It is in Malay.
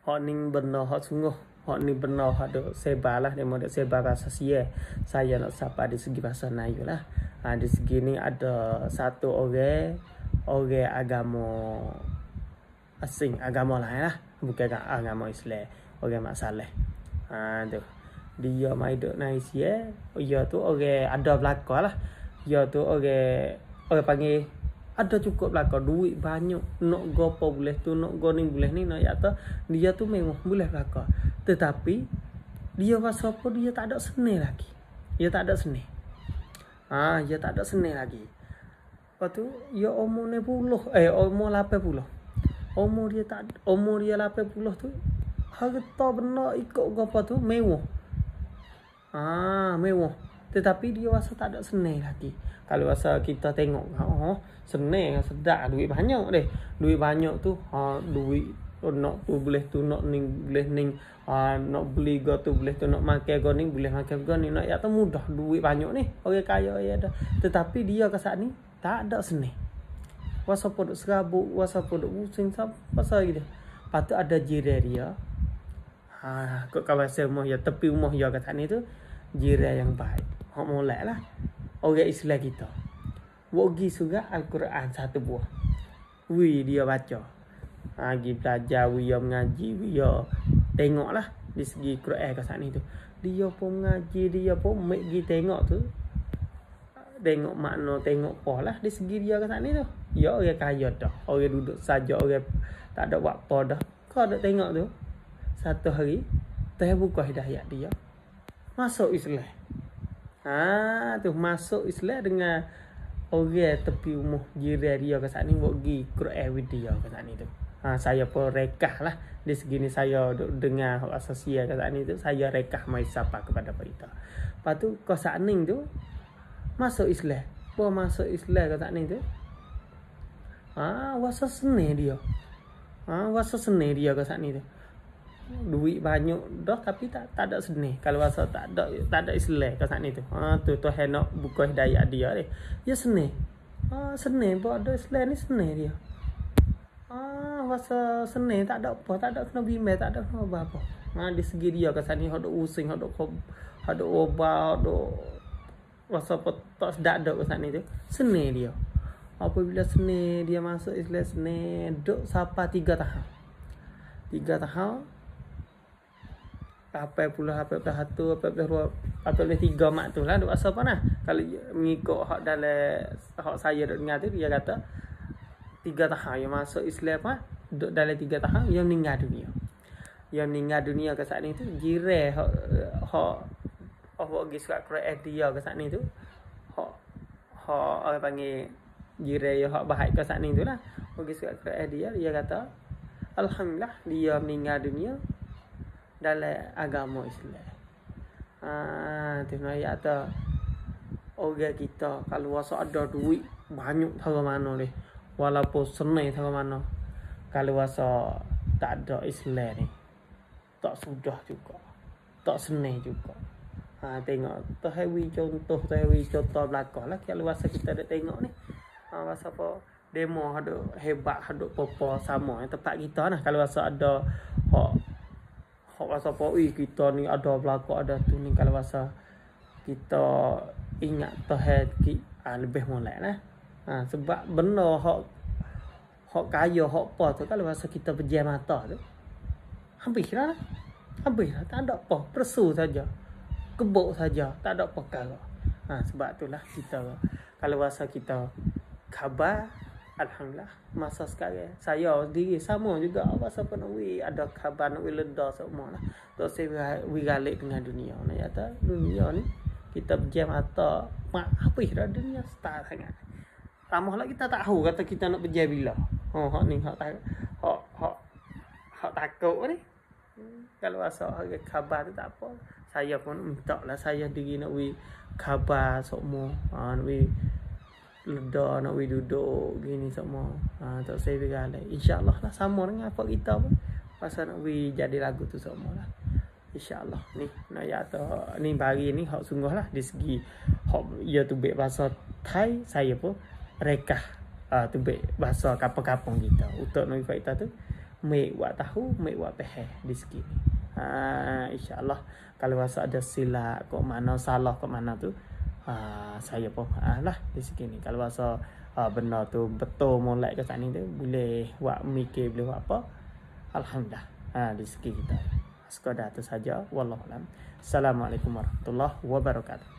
Họ ninh benar họ sungguh. Họ ni benar ada sebar lah. Dia ada sebar bahasa Sia. Saya nak sapa di segi bahasa Melayu lah. Di segi ni ada satu orang agama asing, agama lain lah. Bukan agama Islam. Orang Mak Saleh. Tu. Dia mai duduk naik Sia. Dia tu orang ada belakang lah. Dia tu orang panggil ada cukup belakang, duit banyak, nak gopo boleh tu, nak go ni boleh ni, nak kata dia tu mewah boleh belakang. Tetapi dia rasa apa, dia tak ada seni lagi. Dia tak ada seni. Dia tak ada seni lagi. Lepas tu dia umur 90, umur 80. Umur dia 80 tu harta benar ikut gopo tu mewah. Mewah. Tetapi dia rasa tak ada seni lagi. Kalau rasa kita tengok, senang, sedap, duit banyak deh. Duit banyak tu, duit nak tu boleh tu, nak ni boleh ni, nak beli go tu boleh tu, nak makan go ni boleh makan go ni, nak ya tu mudah, duit banyak ni. Orang kaya ya ada. Tetapi dia ke saat ni tak ada seni. Wasa podok serabut, wasa podok pusing pasal gitu. Patut ada jiran dia. Kok kawasan rumah ya, tepi rumah ya ke saat ni tu jiran yang baik. Hak molek lah. Orang Islam kita. Wagi surah Al-Quran satu buah. Dia baca. Pergi belajar, dia mengaji, dia tengoklah di segi Quran kat sana tu. Dia pun mengaji, dia pun pergi tengok tu. Tengok makna, tengok apa lah di segi dia kat sana tu. Ya orang kaya dah. Orang duduk saja, orang tak ada buat apa dah. Kau ada tengok tu. Satu hari, terbuka hidayat dia. Masuk Islam. Tu masuk Islam dengan orang tepi rumah jiran dia ke sana buat pergi Quran video ke sana tu. Saya pun rekah lah di segi ni, saya dengar asosiasi ke sana tu, saya rekah mai sapa kepada berita. Lepas tu ke sana tu masuk Islam. Masuk Islam ke sana tu. Wasa seni dia. Wasa seni dia ke sana tu. Duit banyak dah tapi tak ada seni. Kalau rasa tak ada Islam kat sana tu. Tu Tuhan nak buka hidayah dia ni. Dia seni. Seni buat ada Islam ni seni dia. Rasa seni tak ada apa, tak ada kena bimbang, tak ada kena apa. Di segi dia kat sana ada using, ada obat, ada rasa apa tak sedap dak kat sana tu. Seni dia. Apabila seni dia masuk Islam, seni duk sampai 3 tahun. 3 tahun 80 3 mak tu lah duk rasa apa nah. Kalau mengikut hak dalam hak saya duk dengar tu, dia kata 3 tahun yang masuk Islam duk dalam 3 tahun dia meninggal dunia. Dia meninggal dunia ke saat ni tu jiran hak pergi surat Quran dia ke saat ni tu. Hak orang panggil jiran yang hak baik ke saat ni tu lah. Pergi surat Quran dia kata alhamdulillah dia meninggal dunia dalam agama Islam. Tu ayat tu orang kita kalau rasa ada duit banyak tahu mana ni, walaupun senang tahu mana, kalau rasa tak ada Islam ni tak sudah juga, tak senang juga. Tengok tu hewi contoh belakang lah. Kalau rasa kita ada tengok ni, rasa apa demo ada hebat, ada apa sama tempat kita nah. Kalau rasa ada hak rasa apa, kita ni ada belakang, ada tu ni. Kalau rasa kita ingat Tuhan lebih molek lah. Sebab benar hak kaya, hak apa tu, kalau rasa kita pejam mata tu habislah. Tak ada apa, persu saja, kebuk saja, tak ada apa kalau. Sebab itulah kita kalau rasa kita khabar, alhamdulillah. Masa sekarang saya sendiri sama juga rasa penuh ada khabar nak leda semua lah. Tak saya wiralik dengan dunia. Nak kata dunia ni kita pejam mata, habis dah dunia start sangat. Tambahlah kita tahu kata kita nak pejam bila. Hak ni hak takut ni. Kalau rasa ada khabar tu tak apa. Saya pun minta lah saya diri nak khabar semua. Nak leda, nak duduk gini semua. Tak saya bergalai. InsyaAllah lah sama dengan apa kita pun. Pasal nak jadi lagu tu semua lah. InsyaAllah ni nak kata ni bagi ni hak sungguh lah di segi hak ia tu baik bahasa Thai, saya pun rekah tu baik bahasa kapang-kapang kita. Untuk nak kita tu Mek buat tahu, mek buat peheh di segi ni. InsyaAllah kalau rasa ada silap kok mana, salah kok mana tu, saya pun maaf lah di segi ni. Kalau rasa benda tu betul molek ke saat ni tu, boleh buat mikir, boleh buat apa, alhamdulillah. Di segi kita. Sekadar tu saja. Wallahualam. Assalamualaikum warahmatullahi wabarakatuh.